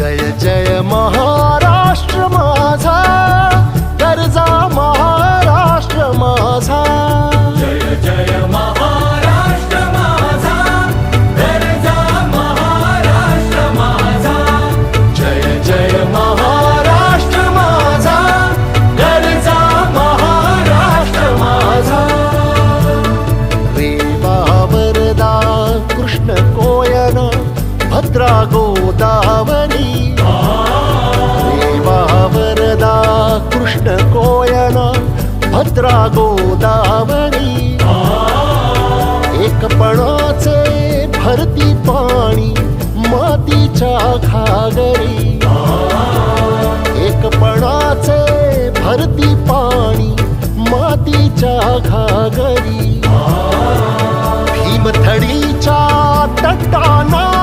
जय जय महाराष्ट्र माझा, गरजा महाराष्ट्र माझा. जय जय महाराष्ट्र माझा, गरजा महाराष्ट्र माझा. जय जय महाराष्ट्र माझा, गरजा महाराष्ट्र माझा. रेवा वरदा कृष्ण कोयना भद्रा गोदावरी. रेवा वरदा कृष्ण कोयना भद्रा गोदावरी. एकपणाचे भरती पाणी मातीच्या घागरी. एकपणाचे भरती पाणी मातीच्या घागरी. भीमथडीच्या तटाना